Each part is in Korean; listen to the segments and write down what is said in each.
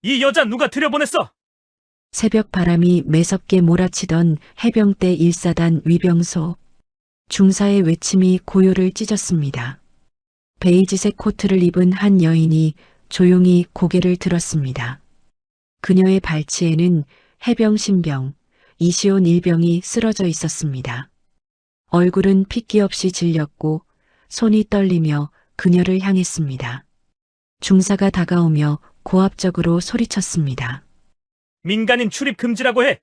이 여자 누가 들여보냈어? 새벽 바람이 매섭게 몰아치던 해병대 1사단 위병소. 중사의 외침이 고요를 찢었습니다. 베이지색 코트를 입은 한 여인이 조용히 고개를 들었습니다. 그녀의 발치에는 해병 신병 이시온 일병이 쓰러져 있었습니다. 얼굴은 핏기 없이 질렸고 손이 떨리며 그녀를 향했습니다. 중사가 다가오며 고압적으로 소리쳤습니다. 민간인 출입 금지라고 해.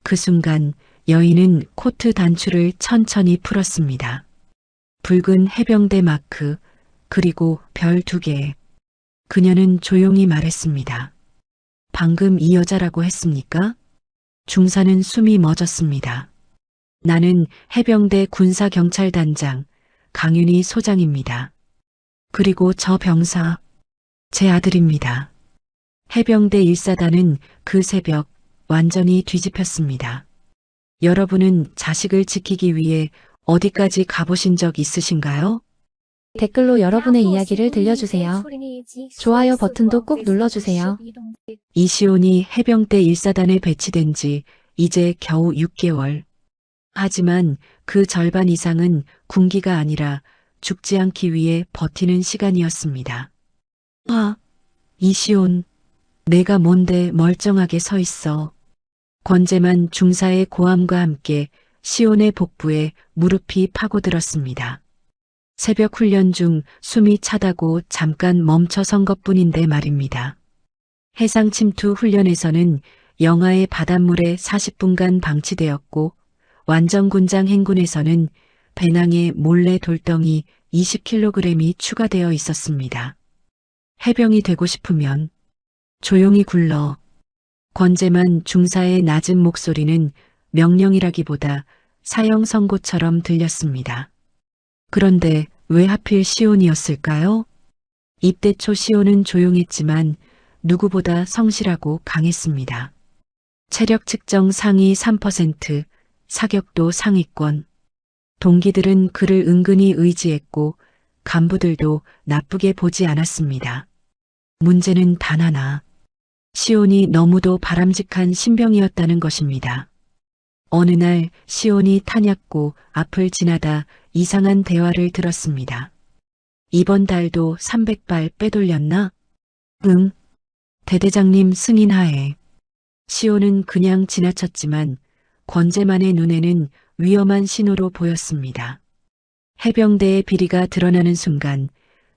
그 순간 여인은 코트 단추를 천천히 풀었습니다. 붉은 해병대 마크, 그리고 별 2개. 그녀는 조용히 말했습니다. 방금 이 여자라고 했습니까? 중사는 숨이 멎었습니다. 나는 해병대 군사경찰단장 강윤희 소장입니다. 그리고 저 병사, 제 아들입니다. 해병대 1사단은 그 새벽 완전히 뒤집혔습니다. 여러분은 자식을 지키기 위해 어디까지 가보신 적 있으신가요? 댓글로 여러분의 이야기를 들려주세요. 좋아요 버튼도 꼭 눌러주세요. 이시온이 해병대 1사단에 배치된 지 이제 겨우 6개월. 하지만 그 절반 이상은 군기가 아니라 죽지 않기 위해 버티는 시간이었습니다. 이시온, 내가 뭔데 멀쩡하게 서 있어. 권재만 중사의 고함과 함께 시온의 복부에 무릎이 파고들었습니다. 새벽 훈련 중 숨이 차다고 잠깐 멈춰선 것뿐인데 말입니다. 해상 침투 훈련에서는 영하의 바닷물에 40분간 방치되었고 완전군장 행군에서는 배낭에 몰래 돌덩이 20kg이 추가되어 있었습니다. 해병이 되고 싶으면 조용히 굴러. 권재만 중사의 낮은 목소리는 명령이라기보다 사형 선고처럼 들렸습니다. 그런데 왜 하필 시온이었을까요? 입대 초 시온은 조용했지만 누구보다 성실하고 강했습니다. 체력 측정 상위 3%, 사격도 상위권. 동기들은 그를 은근히 의지했고 간부들도 나쁘게 보지 않았습니다. 문제는 단 하나. 시온이 너무도 바람직한 신병이었다는 것입니다. 어느 날 시온이 탄약고 앞을 지나다 이상한 대화를 들었습니다. 이번 달도 300발 빼돌렸나? 응. 대대장님 승인하에. 시온은 그냥 지나쳤지만 권재만의 눈에는 위험한 신호로 보였습니다. 해병대의 비리가 드러나는 순간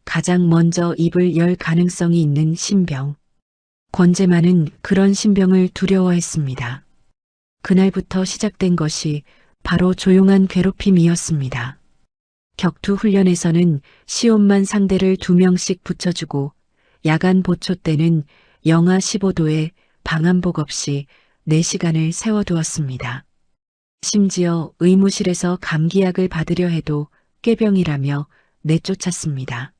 가장 먼저 입을 열 가능성이 있는 신병. 권재만은 그런 신병을 두려워했습니다. 그날부터 시작된 것이 바로 조용한 괴롭힘이었습니다. 격투 훈련에서는 시온만 상대를 2명씩 붙여주고 야간 보초 때는 영하 15도에 방한복 없이 4시간을 세워두었습니다. 심지어 의무실에서 감기약을 받으려 해도 꾀병이라며 내쫓았습니다.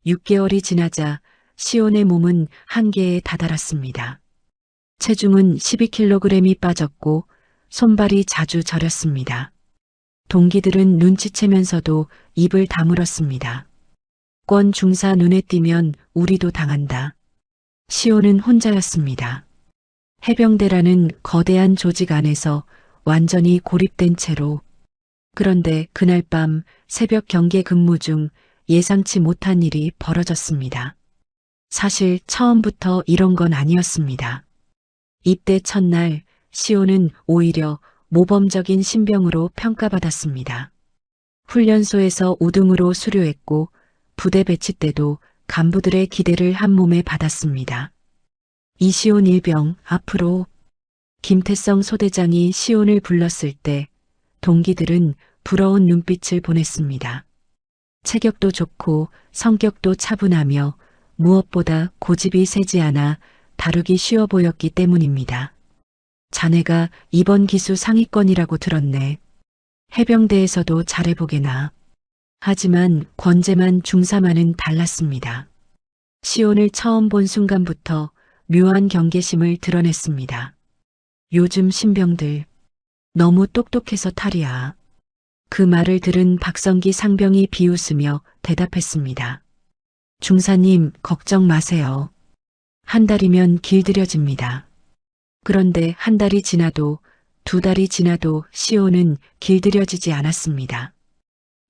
6개월이 지나자 시온의 몸은 한계에 다다랐습니다. 체중은 12kg이 빠졌고 손발이 자주 저렸습니다. 동기들은 눈치채면서도 입을 다물었습니다. 권 중사 눈에 띄면 우리도 당한다. 시온은 혼자였습니다. 해병대라는 거대한 조직 안에서 완전히 고립된 채로. 그런데 그날 밤 새벽 경계 근무 중 예상치 못한 일이 벌어졌습니다. 사실 처음부터 이런 건 아니었습니다. 입대 첫날 시온은 오히려 모범적인 신병으로 평가받았습니다. 훈련소에서 우등으로 수료했고 부대 배치 때도 간부들의 기대를 한몸에 받았습니다. 이시온 일병 앞으로. 김태성 소대장이 시온을 불렀을 때 동기들은 부러운 눈빛을 보냈습니다. 체격도 좋고 성격도 차분하며 무엇보다 고집이 세지 않아 다루기 쉬워 보였기 때문입니다. 자네가 이번 기수 상위권이라고 들었네. 해병대에서도 잘해보게나. 하지만 권재만 중사만은 달랐습니다. 시온을 처음 본 순간부터 묘한 경계심을 드러냈습니다. 요즘 신병들 너무 똑똑해서 탈이야. 그 말을 들은 박성기 상병이 비웃으며 대답했습니다. 중사님 걱정 마세요. 한 달이면 길들여집니다. 그런데 한 달이 지나도 두 달이 지나도 시온은 길들여지지 않았습니다.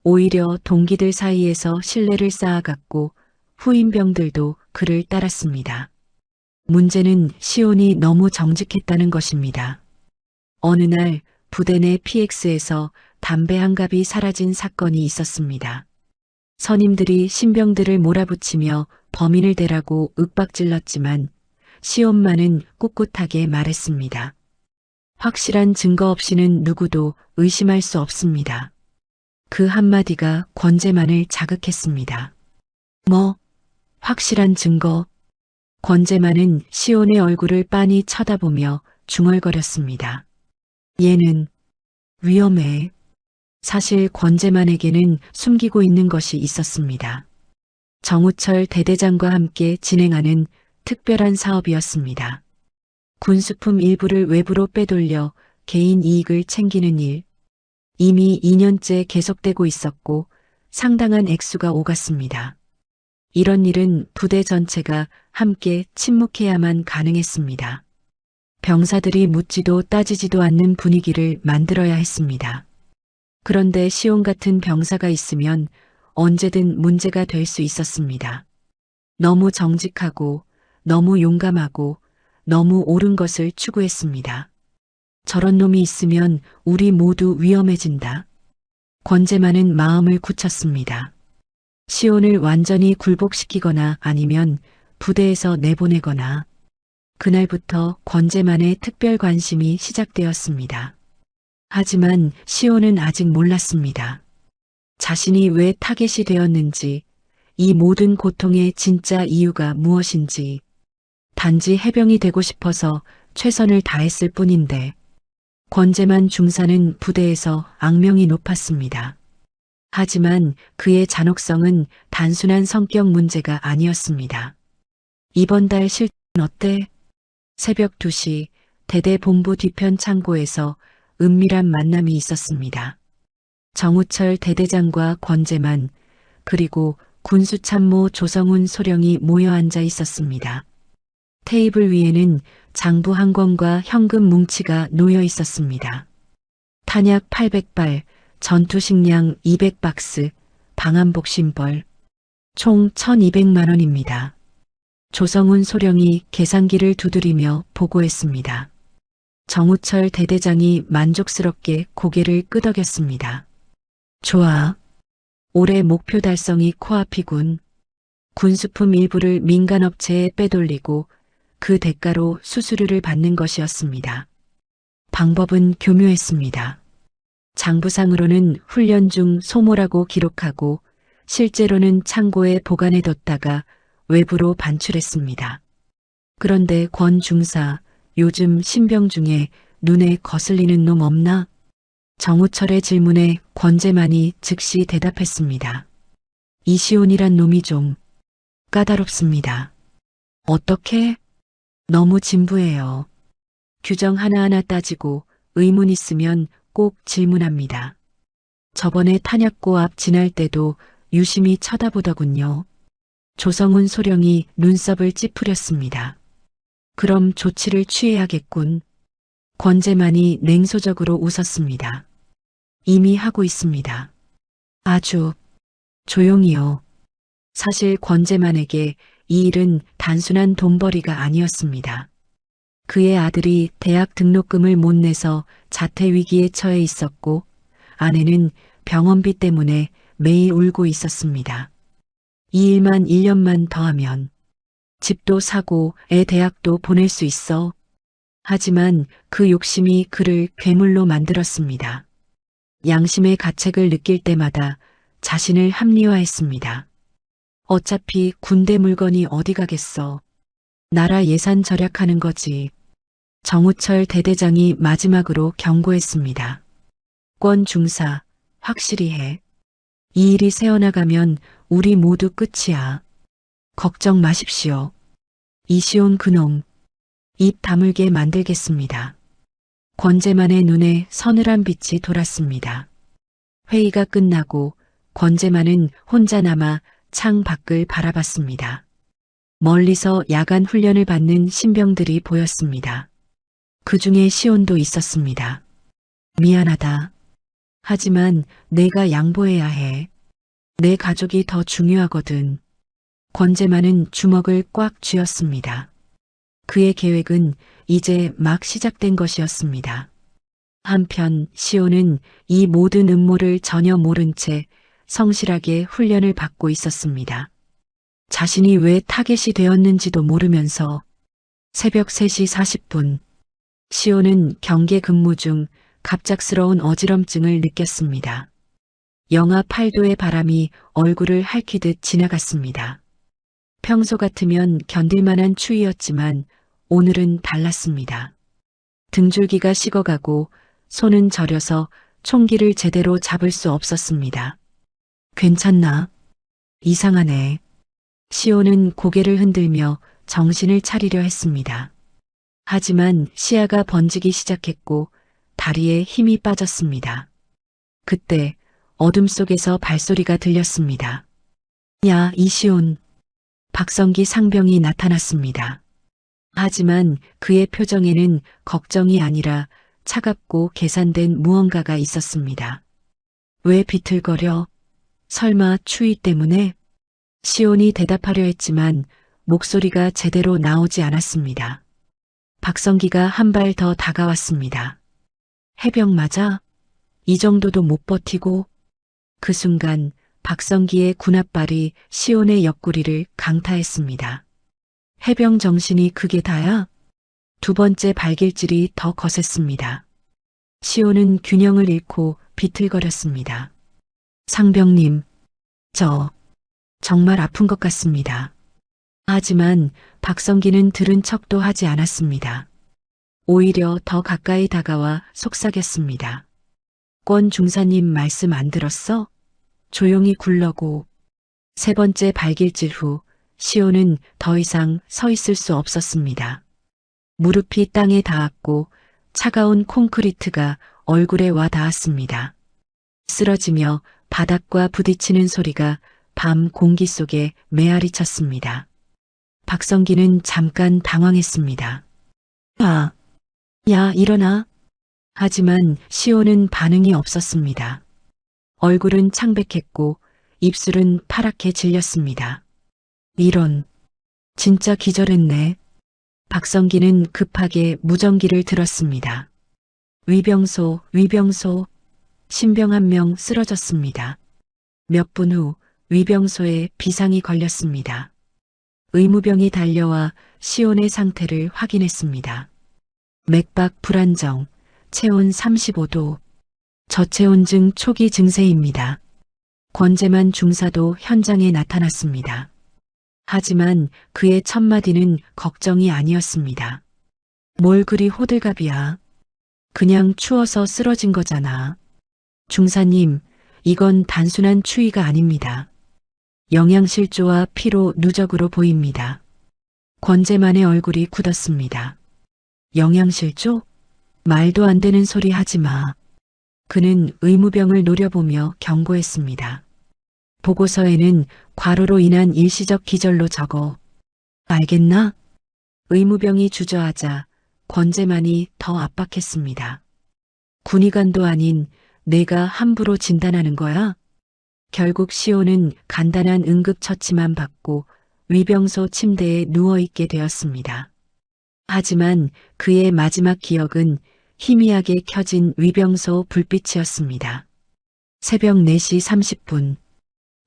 오히려 동기들 사이에서 신뢰를 쌓아갔고 후임병들도 그를 따랐습니다. 문제는 시온이 너무 정직했다는 것입니다. 어느 날 부대 내 PX에서 담배 한 갑이 사라진 사건이 있었습니다. 선임들이 신병들을 몰아붙이며 범인을 대라고 윽박질렀지만 시온만은 꿋꿋하게 말했습니다. 확실한 증거 없이는 누구도 의심할 수 없습니다. 그 한마디가 권재만을 자극했습니다. 뭐, 확실한 증거? 권재만은 시온의 얼굴을 빤히 쳐다보며 중얼거렸습니다. 얘는 위험해. 사실 권재만에게는 숨기고 있는 것이 있었습니다. 정우철 대대장과 함께 진행하는 특별한 사업이었습니다. 군수품 일부를 외부로 빼돌려 개인 이익을 챙기는 일. 이미 2년째 계속되고 있었고 상당한 액수가 오갔습니다. 이런 일은 부대 전체가 함께 침묵해야만 가능했습니다. 병사들이 묻지도 따지지도 않는 분위기를 만들어야 했습니다. 그런데 시온 같은 병사가 있으면 언제든 문제가 될 수 있었습니다. 너무 정직하고 너무 용감하고 너무 옳은 것을 추구했습니다. 저런 놈이 있으면 우리 모두 위험해진다. 권재만은 마음을 굳혔습니다. 시온을 완전히 굴복시키거나 아니면 부대에서 내보내거나. 그날부터 권재만의 특별 관심이 시작되었습니다. 하지만 시온은 아직 몰랐습니다. 자신이 왜 타겟이 되었는지, 이 모든 고통의 진짜 이유가 무엇인지, 단지 해병이 되고 싶어서 최선을 다했을 뿐인데, 권재만 중사는 부대에서 악명이 높았습니다. 하지만 그의 잔혹성은 단순한 성격 문제가 아니었습니다. 이번 달 실전 어때? 새벽 2시 대대 본부 뒤편 창고에서 은밀한 만남이 있었습니다. 정우철 대대장과 권재만 그리고 군수참모 조성훈 소령이 모여 앉아 있었습니다. 테이블 위에는 장부 한 권과 현금 뭉치가 놓여 있었습니다. 탄약 800발, 전투식량 200박스, 방한복 심벌, 총 1200만 원입니다. 조성훈 소령이 계산기를 두드리며 보고했습니다. 정우철 대대장이 만족스럽게 고개를 끄덕였습니다. 좋아. 올해 목표 달성이 코앞이군. 군수품 일부를 민간업체에 빼돌리고 그 대가로 수수료를 받는 것이었습니다. 방법은 교묘했습니다. 장부상으로는 훈련 중 소모라고 기록하고 실제로는 창고에 보관해뒀다가 외부로 반출했습니다. 그런데 권 중사, 요즘 신병 중에 눈에 거슬리는 놈 없나? 정우철의 질문에 권재만이 즉시 대답했습니다. 이시온이란 놈이 좀 까다롭습니다. 어떻게? 너무 진부해요. 규정 하나하나 따지고 의문 있으면 꼭 질문합니다. 저번에 탄약고 앞 지날 때도 유심히 쳐다보더군요. 조성훈 소령이 눈썹을 찌푸렸습니다. 그럼 조치를 취해야겠군. 권재만이 냉소적으로 웃었습니다. 이미 하고 있습니다. 아주 조용히요. 사실 권재만에게 이 일은 단순한 돈벌이가 아니었습니다. 그의 아들이 대학 등록금을 못 내서 자퇴 위기에 처해 있었고 아내는 병원비 때문에 매일 울고 있었습니다. 이 일만 1년만 더하면 집도 사고 애 대학도 보낼 수 있어. 하지만 그 욕심이 그를 괴물로 만들었습니다. 양심의 가책을 느낄 때마다 자신을 합리화했습니다. 어차피 군대 물건이 어디 가겠어. 나라 예산 절약하는 거지. 정우철 대대장이 마지막으로 경고했습니다. 권 중사, 확실히 해. 이 일이 새어나가면 우리 모두 끝이야. 걱정 마십시오. 이시온 그놈, 입 다물게 만들겠습니다. 권재만의 눈에 서늘한 빛이 돌았습니다. 회의가 끝나고 권재만은 혼자 남아 창 밖을 바라봤습니다. 멀리서 야간 훈련을 받는 신병들이 보였습니다. 그 중에 시온도 있었습니다. 미안하다. 하지만 내가 양보해야 해. 내 가족이 더 중요하거든. 권재만은 주먹을 꽉 쥐었습니다. 그의 계획은 이제 막 시작된 것이었습니다. 한편 시온은 이 모든 음모를 전혀 모른 채 성실하게 훈련을 받고 있었습니다. 자신이 왜 타겟이 되었는지도 모르면서 새벽 3시 40분 시온은 경계 근무 중 갑작스러운 어지럼증을 느꼈습니다. 영하 8도의 바람이 얼굴을 핥히듯 지나갔습니다. 평소 같으면 견딜만한 추위였지만 오늘은 달랐습니다. 등줄기가 식어가고 손은 저려서 총기를 제대로 잡을 수 없었습니다. 괜찮나? 이상하네. 시온은 고개를 흔들며 정신을 차리려 했습니다. 하지만 시야가 번지기 시작했고 다리에 힘이 빠졌습니다. 그때 어둠 속에서 발소리가 들렸습니다. 야, 이시온. 박성기 상병이 나타났습니다. 하지만 그의 표정에는 걱정이 아니라 차갑고 계산된 무언가가 있었습니다. 왜 비틀거려? 설마 추위 때문에? 시온이 대답하려 했지만 목소리가 제대로 나오지 않았습니다. 박성기가 한 발 더 다가왔습니다. 해병 맞아? 이 정도도 못 버티고? 그 순간 박성기의 군홧발이 시온의 옆구리를 강타했습니다. 해병 정신이 그게 다야? 두 번째 발길질이 더 거셌습니다. 시온은 균형을 잃고 비틀거렸습니다. 상병님, 저 정말 아픈 것 같습니다. 하지만 박성기는 들은 척도 하지 않았습니다. 오히려 더 가까이 다가와 속삭였습니다. 권 중사님 말씀 안 들었어? 조용히 굴러고. 세 번째 발길질 후 시온은 더 이상 서 있을 수 없었습니다. 무릎이 땅에 닿았고 차가운 콘크리트가 얼굴에 와 닿았습니다. 쓰러지며 바닥과 부딪히는 소리가 밤 공기 속에 메아리 쳤습니다. 박성기는 잠깐 당황했습니다. 아, 야, 일어나. 하지만 시온은 반응이 없었습니다. 얼굴은 창백했고 입술은 파랗게 질렸습니다. 이런, 진짜 기절했네. 박성기는 급하게 무전기를 들었습니다. 위병소, 신병 한 명 쓰러졌습니다. 몇 분 후 위병소에 비상이 걸렸습니다. 의무병이 달려와 시온의 상태를 확인했습니다. 맥박 불안정, 체온 35도, 저체온증 초기 증세입니다. 권재만 중사도 현장에 나타났습니다. 하지만 그의 첫 마디는 걱정이 아니었습니다. 뭘 그리 호들갑이야. 그냥 추워서 쓰러진 거잖아. 중사님, 이건 단순한 추위가 아닙니다. 영양실조와 피로 누적으로 보입니다. 권재만의 얼굴이 굳었습니다. 영양실조? 말도 안 되는 소리 하지 마. 그는 의무병을 노려보며 경고했습니다. 보고서에는 과로로 인한 일시적 기절로 적어. 알겠나? 의무병이 주저하자 권재만이 더 압박했습니다. 군의관도 아닌 내가 함부로 진단하는 거야? 결국 시온은 간단한 응급처치만 받고 위병소 침대에 누워있게 되었습니다. 하지만 그의 마지막 기억은 희미하게 켜진 위병소 불빛이었습니다. 새벽 4시 30분,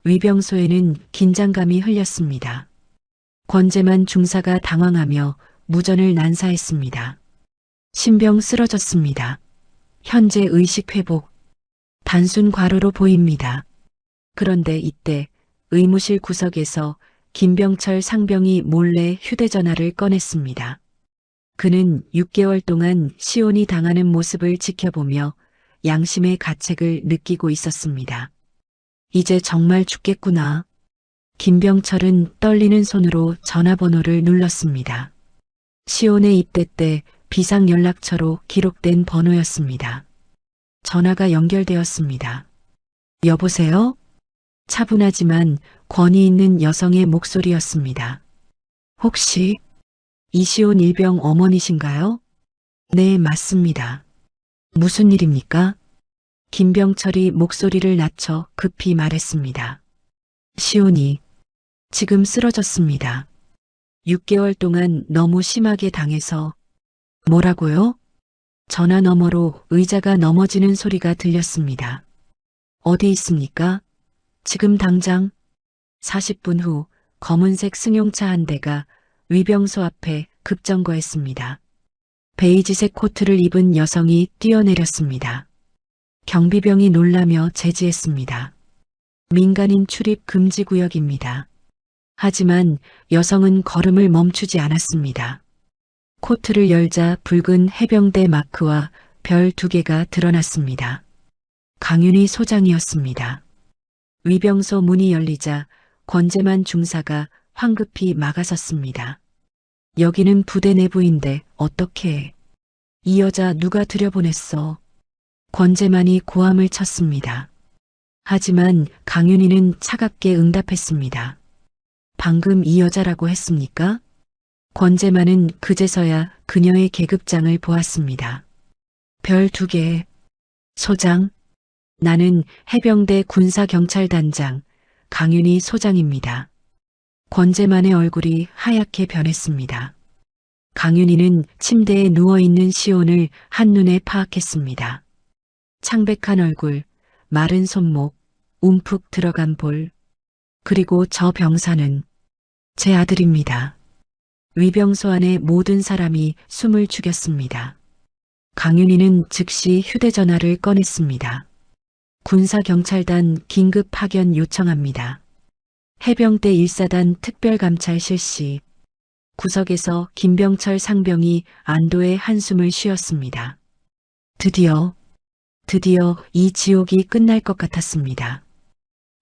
위병소에는 긴장감이 흘렸습니다. 권재만 중사가 당황하며 무전을 난사했습니다. 신병 쓰러졌습니다. 현재 의식 회복. 단순 과로로 보입니다. 그런데 이때 의무실 구석에서 김병철 상병이 몰래 휴대전화를 꺼냈습니다. 그는 6개월 동안 시온이 당하는 모습을 지켜보며 양심의 가책을 느끼고 있었습니다. 이제 정말 죽겠구나. 김병철은 떨리는 손으로 전화번호를 눌렀습니다. 시온의 입대 때 비상연락처로 기록된 번호였습니다. 전화가 연결되었습니다. 여보세요? 차분하지만 권위 있는 여성의 목소리였습니다. 혹시 이시온 일병 어머니신가요? 네, 맞습니다. 무슨 일입니까? 김병철이 목소리를 낮춰 급히 말했습니다. 시온이 지금 쓰러졌습니다. 6개월 동안 너무 심하게 당해서. 뭐라고요? 전화 너머로 의자가 넘어지는 소리가 들렸습니다. 어디 있습니까? 지금 당장. 40분 후 검은색 승용차 한 대가 위병소 앞에 급정거했습니다. 베이지색 코트를 입은 여성이 뛰어내렸습니다. 경비병이 놀라며 제지했습니다. 민간인 출입 금지 구역입니다. 하지만 여성은 걸음을 멈추지 않았습니다. 코트를 열자 붉은 해병대 마크와 별 2개가 드러났습니다. 강윤희 소장이었습니다. 위병소 문이 열리자 권재만 중사가 황급히 막아섰습니다. 여기는 부대 내부인데 어떻게? 이 여자 누가 들여보냈어? 권재만이 고함을 쳤습니다. 하지만 강윤희는 차갑게 응답했습니다. 방금 이 여자라고 했습니까? 권재만은 그제서야 그녀의 계급장을 보았습니다. 별 2개. 소장. 나는 해병대 군사경찰단장 강윤희 소장입니다. 권재만의 얼굴이 하얗게 변했습니다. 강윤희는 침대에 누워있는 시온을 한눈에 파악했습니다. 창백한 얼굴, 마른 손목, 움푹 들어간 볼. 그리고 저 병사는 제 아들입니다. 위병소 안의 모든 사람이 숨을 죽였습니다. 강윤희는 즉시 휴대전화를 꺼냈습니다. 군사경찰단 긴급 파견 요청합니다. 해병대 1사단 특별감찰 실시. 구석에서 김병철 상병이 안도의 한숨을 쉬었습니다. 드디어 이 지옥이 끝날 것 같았습니다.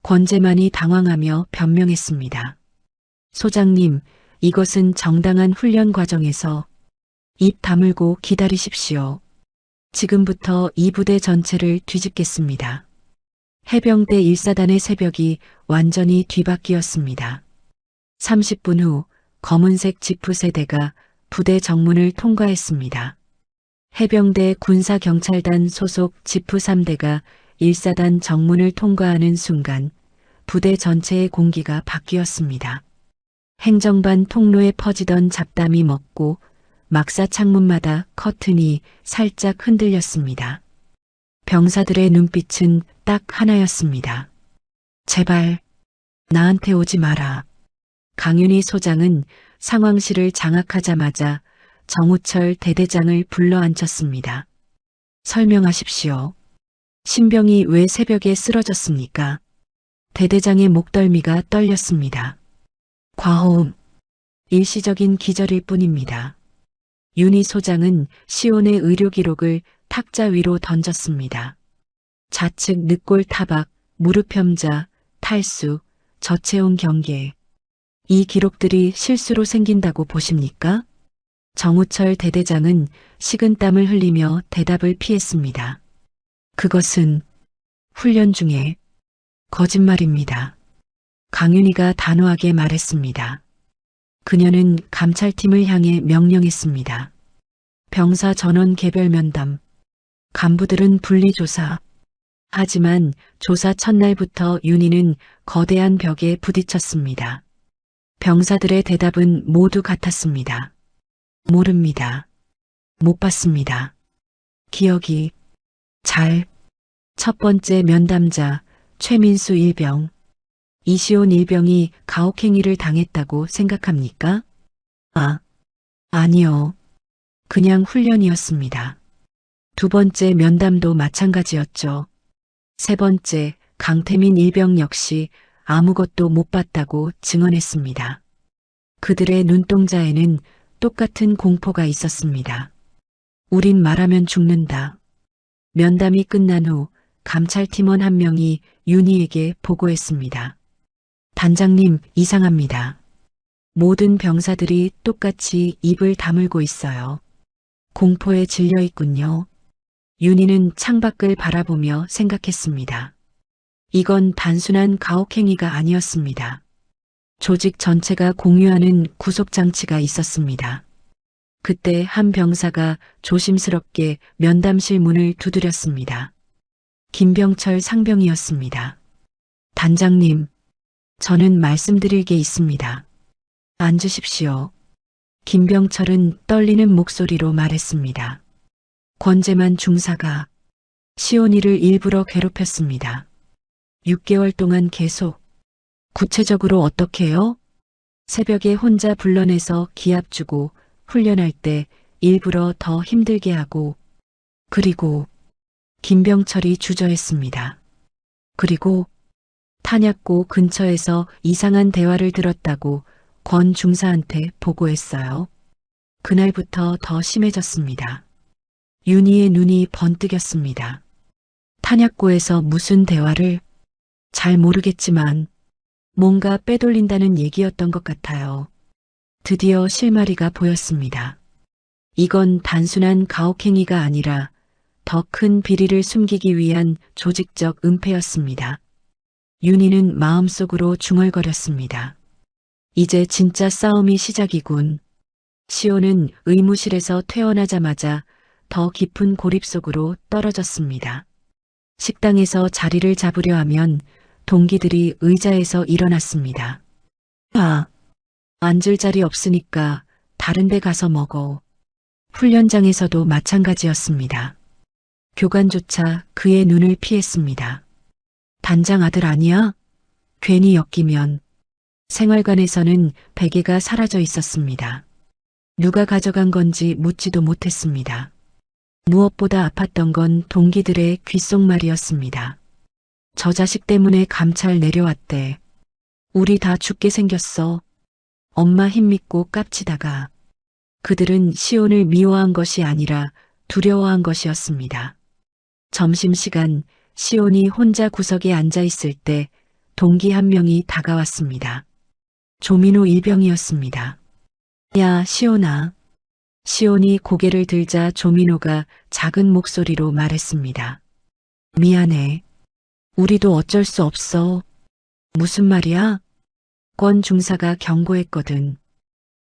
권재만이 당황하며 변명했습니다. 소장님, 이것은 정당한 훈련 과정에서. 입 다물고 기다리십시오. 지금부터 이 부대 전체를 뒤집겠습니다. 해병대 1사단의 새벽이 완전히 뒤바뀌었습니다. 30분 후 검은색 지프 세대가 부대 정문을 통과했습니다. 해병대 군사경찰단 소속 지프 3대가 1사단 정문을 통과하는 순간 부대 전체의 공기가 바뀌었습니다. 행정반 통로에 퍼지던 잡담이 멎고 막사 창문마다 커튼이 살짝 흔들렸습니다. 병사들의 눈빛은 딱 하나였습니다. 제발 나한테 오지 마라. 강윤희 소장은 상황실을 장악하자마자 정우철 대대장을 불러 앉혔습니다. 설명하십시오. 신병이 왜 새벽에 쓰러졌습니까? 대대장의 목덜미가 떨렸습니다. 과호흡. 일시적인 기절일 뿐입니다. 윤희 소장은 시온의 의료 기록을 탁자 위로 던졌습니다. 좌측 늑골 타박, 무릎 혐자, 탈수, 저체온 경계. 이 기록들이 실수로 생긴다고 보십니까? 정우철 대대장은 식은땀을 흘리며 대답을 피했습니다. 그것은 훈련 중에 거짓말입니다. 강윤희가 단호하게 말했습니다. 그녀는 감찰팀을 향해 명령했습니다. 병사 전원 개별 면담, 간부들은 분리조사. 하지만 조사 첫날부터 윤희는 거대한 벽에 부딪혔습니다. 병사들의 대답은 모두 같았습니다. 모릅니다. 못 봤습니다. 기억이 첫 번째 면담자 최민수 일병. 이시온 일병이 가혹행위를 당했다고 생각합니까? 아니요. 그냥 훈련이었습니다. 두 번째 면담도 마찬가지였죠. 세 번째 강태민 일병 역시 아무것도 못 봤다고 증언했습니다. 그들의 눈동자에는 똑같은 공포가 있었습니다. 우린 말하면 죽는다. 면담이 끝난 후 감찰팀원 한 명이 윤희에게 보고했습니다. 단장님, 이상합니다. 모든 병사들이 똑같이 입을 다물고 있어요. 공포에 질려 있군요. 윤희는 창밖을 바라보며 생각했습니다. 이건 단순한 가혹행위가 아니었습니다. 조직 전체가 공유하는 구속장치가 있었습니다. 그때 한 병사가 조심스럽게 면담실 문을 두드렸습니다. 김병철 상병이었습니다. 단장님, 저는 말씀드릴 게 있습니다. 앉으십시오. 김병철은 떨리는 목소리로 말했습니다. 권재만 중사가 시온이를 일부러 괴롭혔습니다. 6개월 동안 계속. 구체적으로 어떻게요? 새벽에 혼자 불러내서 기합 주고 훈련할 때 일부러 더 힘들게 하고, 그리고 김병철이 주저했습니다. 그리고 탄약고 근처에서 이상한 대화를 들었다고 권 중사한테 보고했어요. 그날부터 더 심해졌습니다. 윤희의 눈이 번뜩였습니다. 탄약고에서 무슨 대화를? 잘 모르겠지만 뭔가 빼돌린다는 얘기였던 것 같아요. 드디어 실마리가 보였습니다. 이건 단순한 가혹행위가 아니라 더 큰 비리를 숨기기 위한 조직적 은폐였습니다. 윤희는 마음속으로 중얼거렸습니다. 이제 진짜 싸움이 시작이군. 시온은 의무실에서 퇴원하자마자 더 깊은 고립 속으로 떨어졌습니다. 식당에서 자리를 잡으려 하면 동기들이 의자에서 일어났습니다. 앉을 자리 없으니까 다른 데 가서 먹어. 훈련장에서도 마찬가지였습니다. 교관조차 그의 눈을 피했습니다. 단장 아들 아니야? 괜히 엮이면. 생활관에서는 베개가 사라져 있었습니다. 누가 가져간 건지 묻지도 못했습니다. 무엇보다 아팠던 건 동기들의 귓속말이었습니다. 저 자식 때문에 감찰 내려왔대. 우리 다 죽게 생겼어. 엄마 힘 믿고 깝치다가. 그들은 시온을 미워한 것이 아니라 두려워한 것이었습니다. 점심시간 시온이 혼자 구석에 앉아 있을 때 동기 한 명이 다가왔습니다. 조민호 일병이었습니다. 야, 시온아. 시온이 고개를 들자 조민호가 작은 목소리로 말했습니다. 미안해. 우리도 어쩔 수 없어. 무슨 말이야? 권 중사가 경고했거든.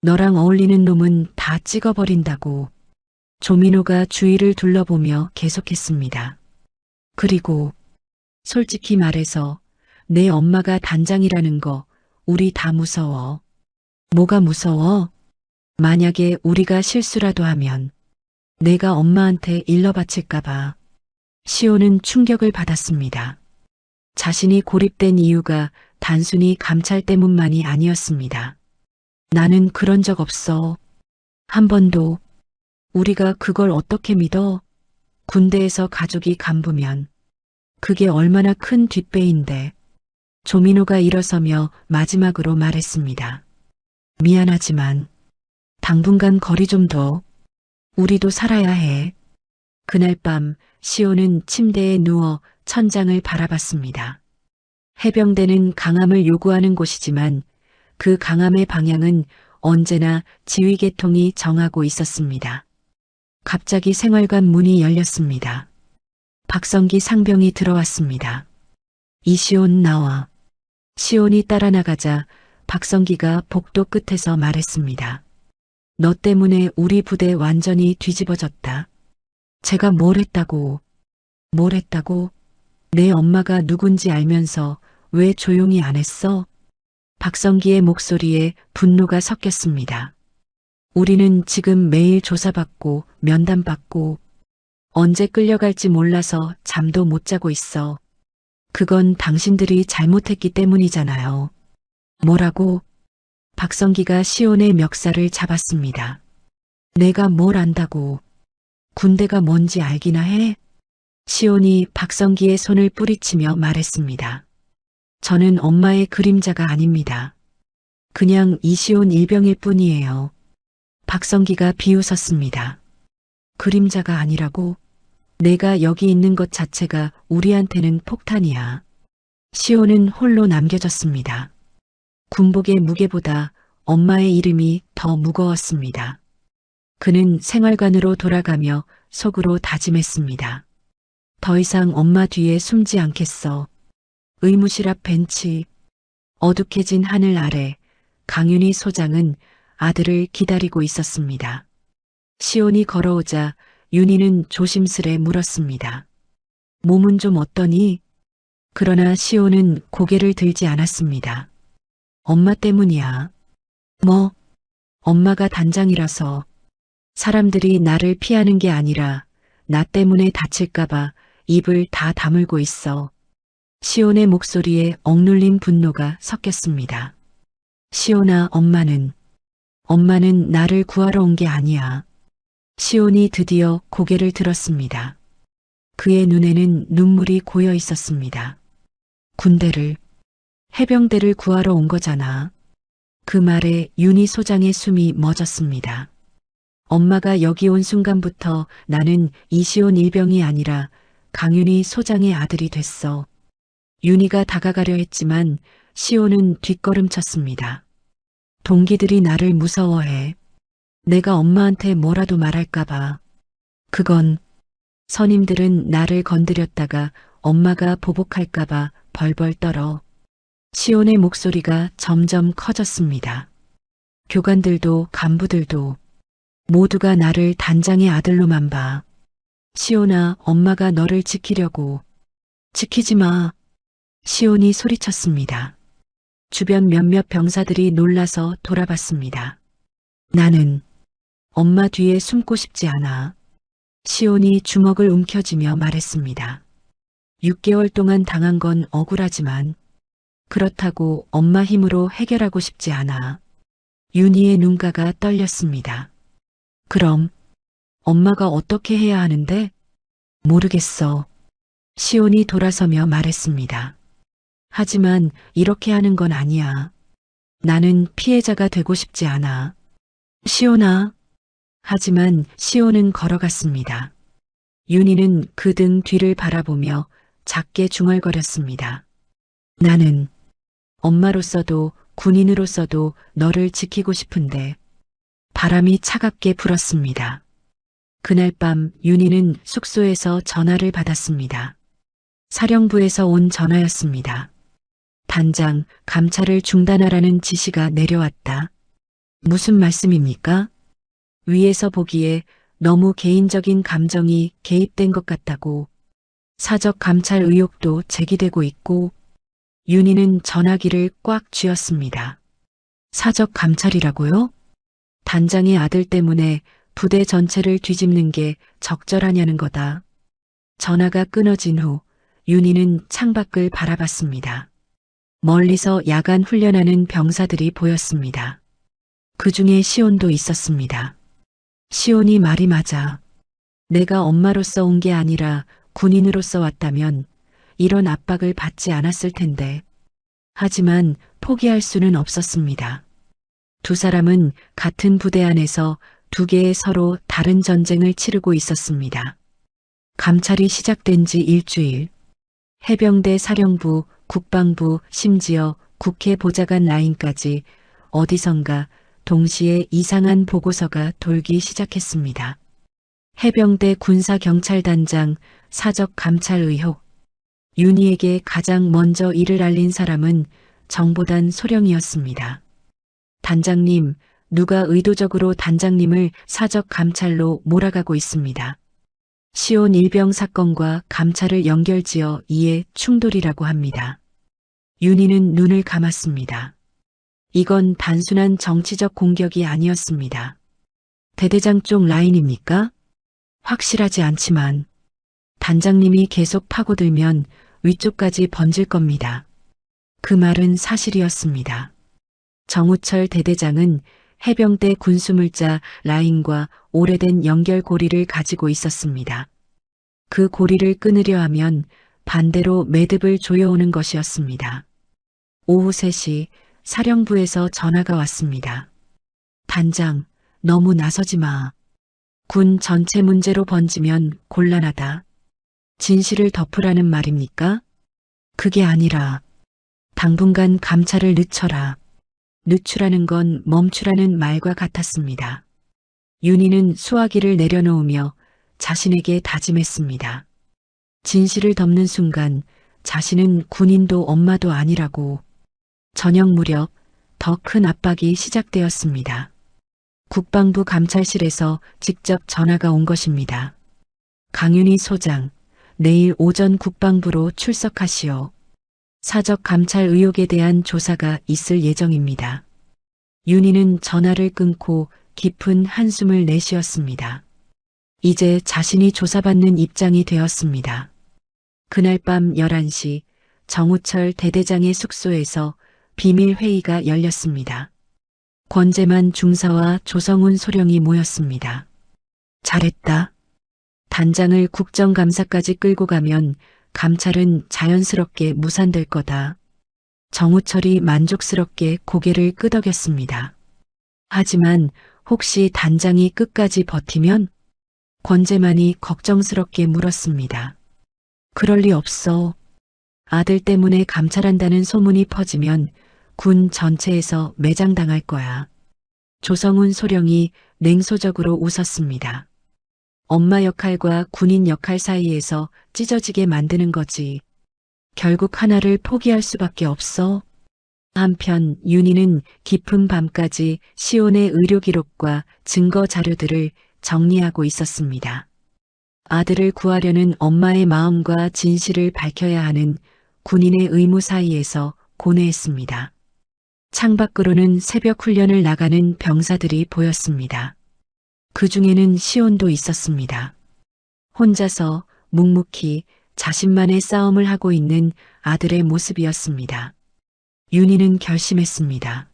너랑 어울리는 놈은 다 찍어버린다고. 조민호가 주위를 둘러보며 계속했습니다. 그리고 솔직히 말해서 내 엄마가 단장이라는 거 우리 다 무서워. 뭐가 무서워? 만약에 우리가 실수라도 하면 내가 엄마한테 일러 바칠까봐. 시온은 충격을 받았습니다. 자신이 고립된 이유가 단순히 감찰 때문만이 아니었습니다. 나는 그런 적 없어. 한 번도. 우리가 그걸 어떻게 믿어? 군대에서 가족이 간부면 그게 얼마나 큰 뒷배인데. 조민호가 일어서며 마지막으로 말했습니다. 미안하지만 당분간 거리 좀 둬. 우리도 살아야 해. 그날 밤 시온은 침대에 누워 천장을 바라봤습니다. 해병대는 강함을 요구하는 곳이지만 그 강함의 방향은 언제나 지휘계통이 정하고 있었습니다. 갑자기 생활관 문이 열렸습니다. 박성기 상병이 들어왔습니다. 이시온 나와. 시온이 따라 나가자 박성기가 복도 끝에서 말했습니다. 너 때문에 우리 부대 완전히 뒤집어졌다. 제가 뭘 했다고. 뭘 했다고? 내 엄마가 누군지 알면서 왜 조용히 안 했어? 박성기의 목소리에 분노가 섞였습니다. 우리는 지금 매일 조사받고 면담받고 언제 끌려갈지 몰라서 잠도 못 자고 있어. 그건 당신들이 잘못했기 때문이잖아요. 뭐라고? 박성기가 시온의 멱살을 잡았습니다. 내가 뭘 안다고. 군대가 뭔지 알기나 해? 시온이 박성기의 손을 뿌리치며 말했습니다. 저는 엄마의 그림자가 아닙니다. 그냥 이시온 일병일 뿐이에요. 박성기가 비웃었습니다. 그림자가 아니라고? 내가 여기 있는 것 자체가 우리한테는 폭탄이야. 시온은 홀로 남겨졌습니다. 군복의 무게보다 엄마의 이름이 더 무거웠습니다. 그는 생활관으로 돌아가며 속으로 다짐했습니다. 더 이상 엄마 뒤에 숨지 않겠어. 의무실 앞 벤치, 어둑해진 하늘 아래 강윤희 소장은 아들을 기다리고 있었습니다. 시온이 걸어오자 윤희는 조심스레 물었습니다. 몸은 좀 어떠니? 그러나 시온은 고개를 들지 않았습니다. 엄마 때문이야. 뭐? 엄마가 단장이라서. 사람들이 나를 피하는 게 아니라 나 때문에 다칠까봐 입을 다 다물고 있어. 시온의 목소리에 억눌린 분노가 섞였습니다. 시온아, 엄마는 나를 구하러 온 게 아니야. 시온이 드디어 고개를 들었습니다. 그의 눈에는 눈물이 고여 있었습니다. 해병대를 구하러 온 거잖아. 그 말에 윤희 소장의 숨이 멎었습니다. 엄마가 여기 온 순간부터 나는 이시온 일병이 아니라 강윤희 소장의 아들이 됐어. 윤희가 다가가려 했지만 시온은 뒷걸음쳤습니다. 동기들이 나를 무서워해. 내가 엄마한테 뭐라도 말할까봐. 선임들은 나를 건드렸다가 엄마가 보복할까봐 벌벌 떨어. 시온의 목소리가 점점 커졌습니다. 교관들도 간부들도 모두가 나를 단장의 아들로만 봐. 시온아, 엄마가 너를 지키려고. 지키지 마. 시온이 소리쳤습니다. 주변 몇몇 병사들이 놀라서 돌아봤습니다. 나는 엄마 뒤에 숨고 싶지 않아. 시온이 주먹을 움켜쥐며 말했습니다. 6개월 동안 당한 건 억울하지만 그렇다고 엄마 힘으로 해결하고 싶지 않아. 윤희의 눈가가 떨렸습니다. 그럼 엄마가 어떻게 해야 하는데? 모르겠어. 시온이 돌아서며 말했습니다. 하지만 이렇게 하는 건 아니야. 나는 피해자가 되고 싶지 않아. 시온아. 하지만 시온은 걸어갔습니다. 윤희는 그 등 뒤를 바라보며 작게 중얼거렸습니다. 나는 엄마로서도 군인으로서도 너를 지키고 싶은데. 바람이 차갑게 불었습니다. 그날 밤 윤희는 숙소에서 전화를 받았습니다. 사령부에서 온 전화였습니다. 단장, 감찰을 중단하라는 지시가 내려왔다. 무슨 말씀입니까? 위에서 보기에 너무 개인적인 감정이 개입된 것 같다고. 사적 감찰 의혹도 제기되고 있고. 윤희는 전화기를 꽉 쥐었습니다. 사적 감찰이라고요? 단장의 아들 때문에 부대 전체를 뒤집는 게 적절하냐는 거다. 전화가 끊어진 후 윤희는 창밖을 바라봤습니다. 멀리서 야간 훈련하는 병사들이 보였습니다. 그 중에 시온도 있었습니다. 시온이 말이 맞아. 내가 엄마로서 온 게 아니라 군인으로서 왔다면 이런 압박을 받지 않았을 텐데. 하지만 포기할 수는 없었습니다. 두 사람은 같은 부대 안에서 두 개의 서로 다른 전쟁을 치르고 있었습니다. 감찰이 시작된 지 일주일. 해병대 사령부, 국방부, 심지어 국회 보좌관 라인까지 어디선가 동시에 이상한 보고서가 돌기 시작했습니다. 해병대 군사경찰단장 사적 감찰 의혹. 윤희에게 가장 먼저 이를 알린 사람은 정보단 소령이었습니다. 단장님, 누가 의도적으로 단장님을 사적 감찰로 몰아가고 있습니다. 시온 일병 사건과 감찰을 연결지어 이에 충돌이라고 합니다. 윤희는 눈을 감았습니다. 이건 단순한 정치적 공격이 아니었습니다. 대대장 쪽 라인입니까? 확실하지 않지만 단장님이 계속 파고들면 위쪽까지 번질 겁니다. 그 말은 사실이었습니다. 정우철 대대장은 해병대 군수물자 라인과 오래된 연결고리를 가지고 있었습니다. 그 고리를 끊으려 하면 반대로 매듭을 조여오는 것이었습니다. 오후 3시 사령부에서 전화가 왔습니다. 단장, 너무 나서지 마. 군 전체 문제로 번지면 곤란하다. 진실을 덮으라는 말입니까? 그게 아니라 당분간 감찰을 늦춰라. 늦추라는 건 멈추라는 말과 같았습니다. 윤희는 수화기를 내려놓으며 자신에게 다짐했습니다. 진실을 덮는 순간 자신은 군인도 엄마도 아니라고. 저녁 무렵 더 큰 압박이 시작되었습니다. 국방부 감찰실에서 직접 전화가 온 것입니다. 강윤희 소장, 내일 오전 국방부로 출석하시오. 사적 감찰 의혹에 대한 조사가 있을 예정입니다. 윤희는 전화를 끊고 깊은 한숨을 내쉬었습니다. 이제 자신이 조사받는 입장이 되었습니다. 그날 밤 11시 정우철 대대장의 숙소에서 비밀 회의가 열렸습니다. 권재만 중사와 조성훈 소령이 모였습니다. 잘했다. 단장을 국정감사까지 끌고 가면 감찰은 자연스럽게 무산될 거다. 정우철이 만족스럽게 고개를 끄덕였습니다. 하지만 혹시 단장이 끝까지 버티면? 권재만이 걱정스럽게 물었습니다. 그럴 리 없어. 아들 때문에 감찰한다는 소문이 퍼지면 군 전체에서 매장당할 거야. 조성훈 소령이 냉소적으로 웃었습니다. 엄마 역할과 군인 역할 사이에서 찢어지게 만드는 거지. 결국 하나를 포기할 수밖에 없어. 한편 윤희는 깊은 밤까지 시온의 의료 기록과 증거 자료들을 정리하고 있었습니다. 아들을 구하려는 엄마의 마음과 진실을 밝혀야 하는 군인의 의무 사이에서 고뇌했습니다. 창밖으로는 새벽 훈련을 나가는 병사들이 보였습니다. 그 중에는 시온도 있었습니다. 혼자서 묵묵히 자신만의 싸움을 하고 있는 아들의 모습이었습니다. 윤희는 결심했습니다.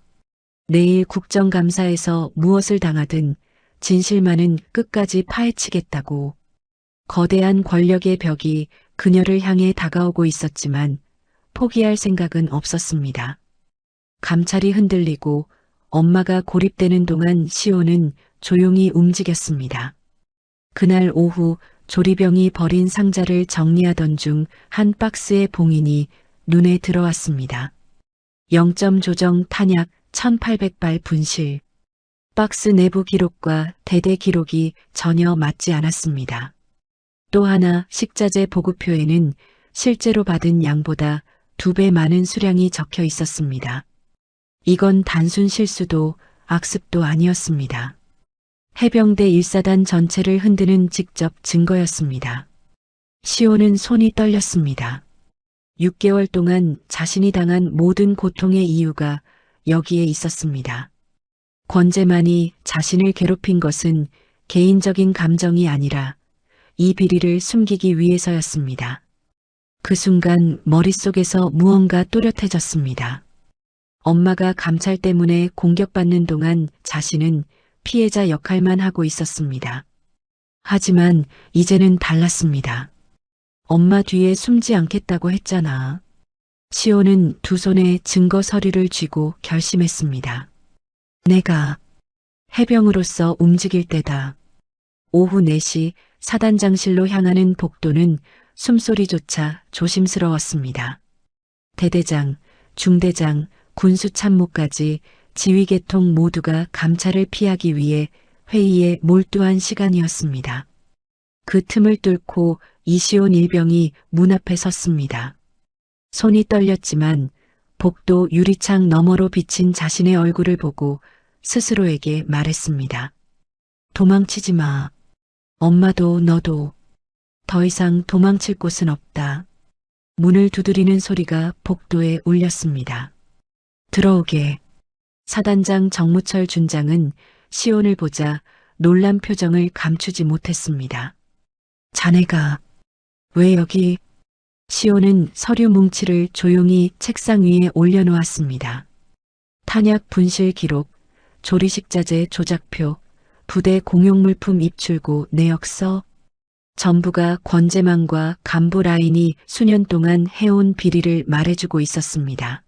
내일 국정감사에서 무엇을 당하든 진실만은 끝까지 파헤치겠다고. 거대한 권력의 벽이 그녀를 향해 다가오고 있었지만 포기할 생각은 없었습니다. 감찰이 흔들리고 엄마가 고립되는 동안 시온은 조용히 움직였습니다. 그날 오후 조리병이 버린 상자를 정리하던 중 한 박스의 봉인이 눈에 들어왔습니다. 0점 조정 탄약 1800발 분실. 박스 내부 기록과 대대 기록이 전혀 맞지 않았습니다. 또 하나 식자재 보급표에는 실제로 받은 양보다 2배 많은 수량이 적혀 있었습니다. 이건 단순 실수도 악습도 아니었습니다. 해병대 1사단 전체를 흔드는 직접 증거였습니다. 시온은 손이 떨렸습니다. 6개월 동안 자신이 당한 모든 고통의 이유가 여기에 있었습니다. 권재만이 자신을 괴롭힌 것은 개인적인 감정이 아니라 이 비리를 숨기기 위해서였습니다. 그 순간 머릿속에서 무언가 또렷해졌습니다. 엄마가 감찰 때문에 공격받는 동안 자신은 피해자 역할만 하고 있었습니다. 하지만 이제는 달랐습니다. 엄마 뒤에 숨지 않겠다고 했잖아. 시온은 두 손에 증거 서류를 쥐고 결심했습니다. 내가 해병으로서 움직일 때다. 오후 4시 사단장실로 향하는 복도는 숨소리조차 조심스러웠습니다. 대대장, 중대장, 군수참모까지 지휘계통 모두가 감찰을 피하기 위해 회의에 몰두한 시간이었습니다. 그 틈을 뚫고 이시온 일병이 문 앞에 섰습니다. 손이 떨렸지만 복도 유리창 너머로 비친 자신의 얼굴을 보고 스스로에게 말했습니다. 도망치지 마. 엄마도 너도. 더 이상 도망칠 곳은 없다. 문을 두드리는 소리가 복도에 울렸습니다. 들어오게. 사단장 정무철 준장은 시온을 보자 놀란 표정을 감추지 못했습니다. 자네가 왜 여기? 시온은 서류 뭉치를 조용히 책상 위에 올려놓았습니다. 탄약 분실 기록, 조리식자재 조작표, 부대 공용물품 입출구 내역서, 전부가 권재만과 간부 라인이 수년 동안 해온 비리를 말해주고 있었습니다.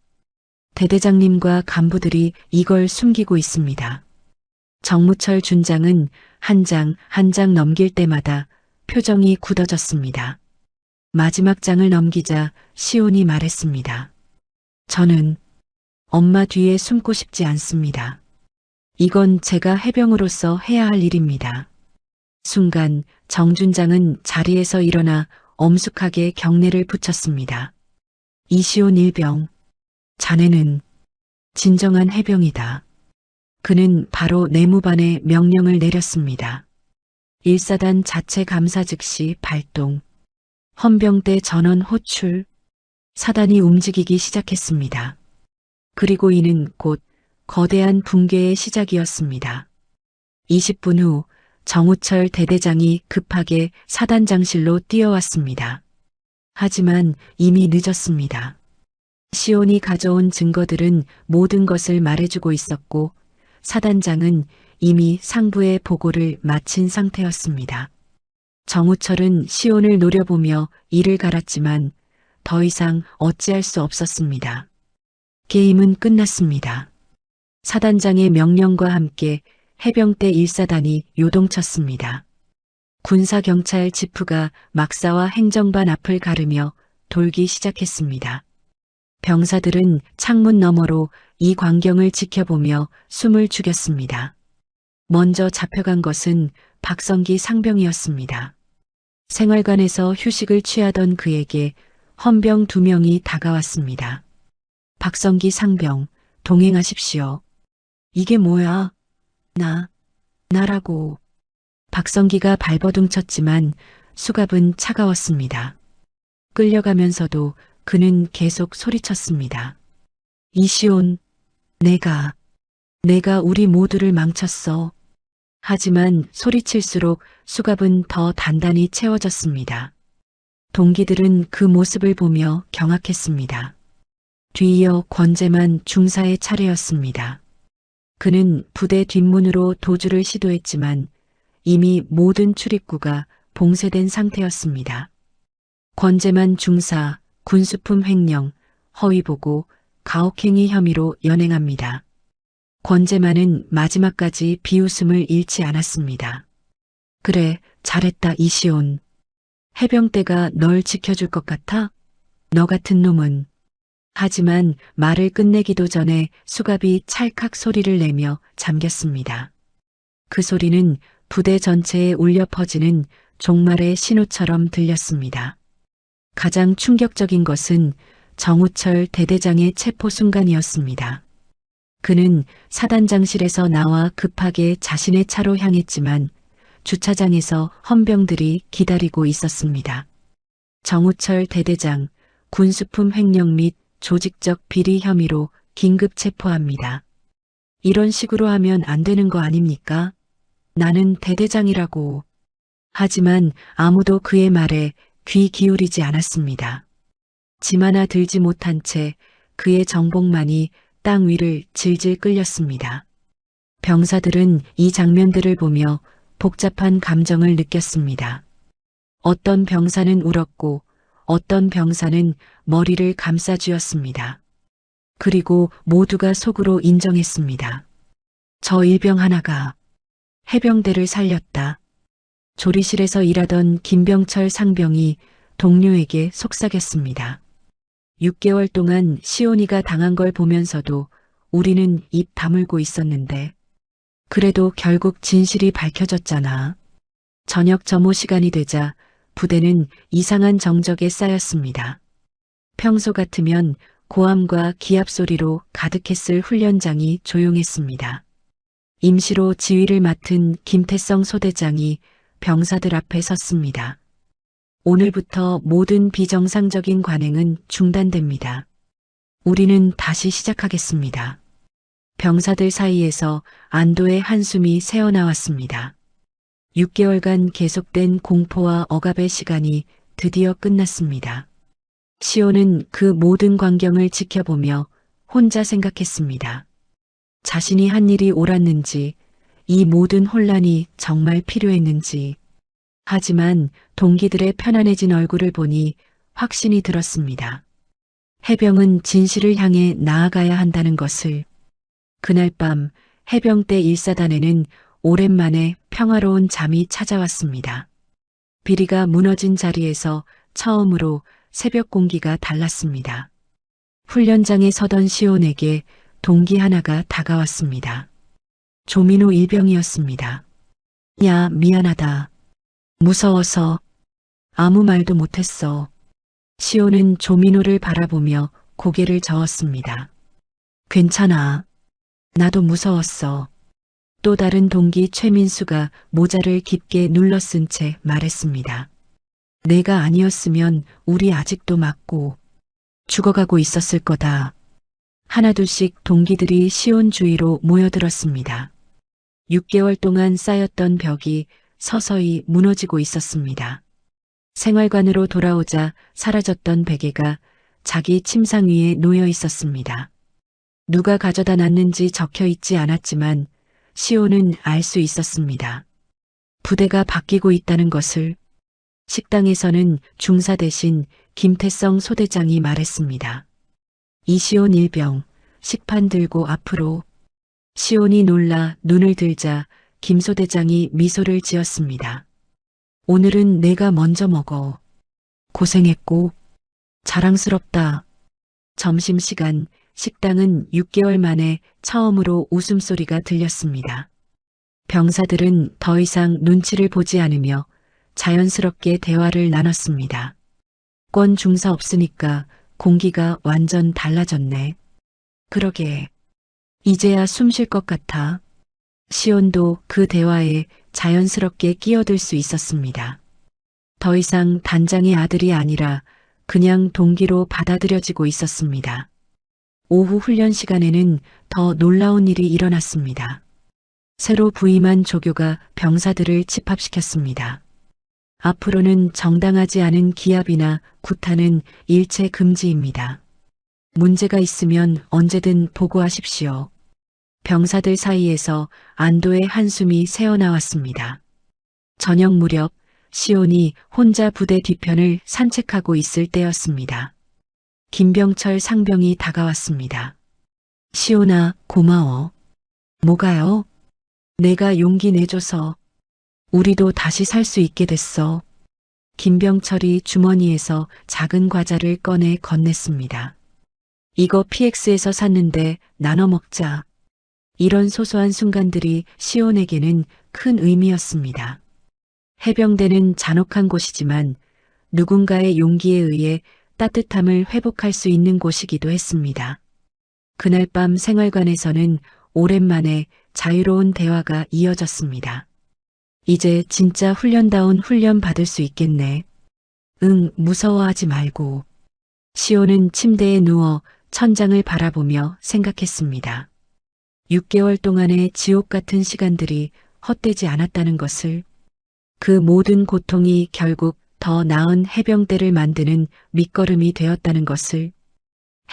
대대장님과 간부들이 이걸 숨기고 있습니다. 정무철 준장은 한 장 한 장 넘길 때마다 표정이 굳어졌습니다. 마지막 장을 넘기자 시온이 말했습니다. 저는 엄마 뒤에 숨고 싶지 않습니다. 이건 제가 해병으로서 해야 할 일입니다. 순간 정준장은 자리에서 일어나 엄숙하게 경례를 붙였습니다. 이시온 일병, 자네는 진정한 해병이다. 그는 바로 내무반에 명령을 내렸습니다. 1사단 자체 감사 즉시 발동. 헌병대 전원 호출. 사단이 움직이기 시작했습니다. 그리고 이는 곧 거대한 붕괴의 시작이었습니다. 20분 후 정우철 대대장이 급하게 사단장실로 뛰어왔습니다. 하지만 이미 늦었습니다. 시온이 가져온 증거들은 모든 것을 말해주고 있었고 사단장은 이미 상부의 보고를 마친 상태였습니다. 정우철은 시온을 노려보며 이를 갈았지만 더 이상 어찌할 수 없었습니다. 게임은 끝났습니다. 사단장의 명령과 함께 해병대 1사단이 요동쳤습니다. 군사경찰 지프가 막사와 행정반 앞을 가르며 돌기 시작했습니다. 병사들은 창문 너머로 이 광경을 지켜보며 숨을 죽였습니다. 먼저 잡혀간 것은 박성기 상병이었습니다. 생활관에서 휴식을 취하던 그에게 헌병 2명이 다가왔습니다. 박성기 상병, 동행하십시오. 이게 뭐야? 나라고. 박성기가 발버둥 쳤지만 수갑은 차가웠습니다. 끌려가면서도 그는 계속 소리쳤습니다. 이시온, 내가 우리 모두를 망쳤어. 하지만 소리칠수록 수갑은 더 단단히 채워졌습니다. 동기들은 그 모습을 보며 경악했습니다. 뒤이어 권재만 중사의 차례였습니다. 그는 부대 뒷문으로 도주를 시도했지만 이미 모든 출입구가 봉쇄된 상태였습니다. 권재만 중사, 군수품 횡령, 허위보고, 가혹행위 혐의로 연행합니다. 권재만은 마지막까지 비웃음을 잃지 않았습니다. 그래, 잘했다 이시온. 해병대가 널 지켜줄 것 같아? 너 같은 놈은. 하지만 말을 끝내기도 전에 수갑이 찰칵 소리를 내며 잠겼습니다. 그 소리는 부대 전체에 울려 퍼지는 종말의 신호처럼 들렸습니다. 가장 충격적인 것은 정우철 대대장의 체포 순간이었습니다. 그는 사단장실에서 나와 급하게 자신의 차로 향했지만 주차장에서 헌병들이 기다리고 있었습니다. 정우철 대대장, 군수품 횡령 및 조직적 비리 혐의로 긴급 체포합니다. 이런 식으로 하면 안 되는 거 아닙니까? 나는 대대장이라고. 하지만 아무도 그의 말에 귀 기울이지 않았습니다. 짐 하나 들지 못한 채 그의 정복만이 땅 위를 질질 끌렸습니다. 병사들은 이 장면들을 보며 복잡한 감정을 느꼈습니다. 어떤 병사는 울었고 어떤 병사는 머리를 감싸쥐었습니다. 그리고 모두가 속으로 인정했습니다. 저 일병 하나가 해병대를 살렸다. 조리실에서 일하던 김병철 상병이 동료에게 속삭였습니다. 6개월 동안 시온이가 당한 걸 보면서도 우리는 입 다물고 있었는데 그래도 결국 진실이 밝혀졌잖아. 저녁 점호 시간이 되자 부대는 이상한 정적에 쌓였습니다. 평소 같으면 고함과 기합 소리로 가득했을 훈련장이 조용했습니다. 임시로 지휘를 맡은 김태성 소대장이 병사들 앞에 섰습니다. 오늘부터 모든 비정상적인 관행은 중단됩니다. 우리는 다시 시작하겠습니다. 병사들 사이에서 안도의 한숨이 새어나왔습니다. 6개월간 계속된 공포와 억압의 시간이 드디어 끝났습니다. 시온은 그 모든 광경을 지켜보며 혼자 생각했습니다. 자신이 한 일이 옳았는지, 이 모든 혼란이 정말 필요했는지. 하지만 동기들의 편안해진 얼굴을 보니 확신이 들었습니다. 해병은 진실을 향해 나아가야 한다는 것을. 그날 밤 해병대 1사단에는 오랜만에 평화로운 잠이 찾아왔습니다. 비리가 무너진 자리에서 처음으로 새벽 공기가 달랐습니다. 훈련장에 서던 시온에게 동기 하나가 다가왔습니다. 조민호 일병이었습니다. 야, 미안하다. 무서워서 아무 말도 못했어. 시온은 조민호를 바라보며 고개를 저었습니다. 괜찮아. 나도 무서웠어. 또 다른 동기 최민수가 모자를 깊게 눌러 쓴 채 말했습니다. 내가 아니었으면 우리 아직도 맞고 죽어가고 있었을 거다. 하나둘씩 동기들이 시온 주위로 모여들었습니다. 6개월 동안 쌓였던 벽이 서서히 무너지고 있었습니다. 생활관으로 돌아오자 사라졌던 베개가 자기 침상 위에 놓여 있었습니다. 누가 가져다 놨는지 적혀 있지 않았지만 시온은 알 수 있었습니다. 부대가 바뀌고 있다는 것을. 식당에서는 중사 대신 김태성 소대장이 말했습니다. 이시온 일병, 식판 들고 앞으로. 시온이 놀라 눈을 들자 김 소대장이 미소를 지었습니다. 오늘은 내가 먼저 먹어. 고생했고 자랑스럽다. 점심시간 식당은 6개월 만에 처음으로 웃음소리가 들렸습니다. 병사들은 더 이상 눈치를 보지 않으며 자연스럽게 대화를 나눴습니다. 권 중사 없으니까 공기가 완전 달라졌네. 그러게. 이제야 숨 쉴 것 같아. 시온도 그 대화에 자연스럽게 끼어들 수 있었습니다. 더 이상 단장의 아들이 아니라 그냥 동기로 받아들여지고 있었습니다. 오후 훈련 시간에는 더 놀라운 일이 일어났습니다. 새로 부임한 조교가 병사들을 집합시켰습니다. 앞으로는 정당하지 않은 기합이나 구타는 일체 금지입니다. 문제가 있으면 언제든 보고하십시오. 병사들 사이에서 안도의 한숨이 새어나왔습니다. 저녁 무렵 시온이 혼자 부대 뒤편을 산책하고 있을 때였습니다. 김병철 상병이 다가왔습니다. 시온아, 고마워. 뭐가요? 내가 용기 내줘서 우리도 다시 살 수 있게 됐어. 김병철이 주머니에서 작은 과자를 꺼내 건넸습니다. 이거 PX에서 샀는데 나눠 먹자. 이런 소소한 순간들이 시온에게는 큰 의미였습니다. 해병대는 잔혹한 곳이지만 누군가의 용기에 의해 따뜻함을 회복할 수 있는 곳이기도 했습니다. 그날 밤 생활관에서는 오랜만에 자유로운 대화가 이어졌습니다. 이제 진짜 훈련다운 훈련 받을 수 있겠네. 응, 무서워하지 말고. 시온은 침대에 누워 천장을 바라보며 생각했습니다. 6개월 동안의 지옥 같은 시간들이 헛되지 않았다는 것을, 그 모든 고통이 결국 더 나은 해병대를 만드는 밑거름이 되었다는 것을,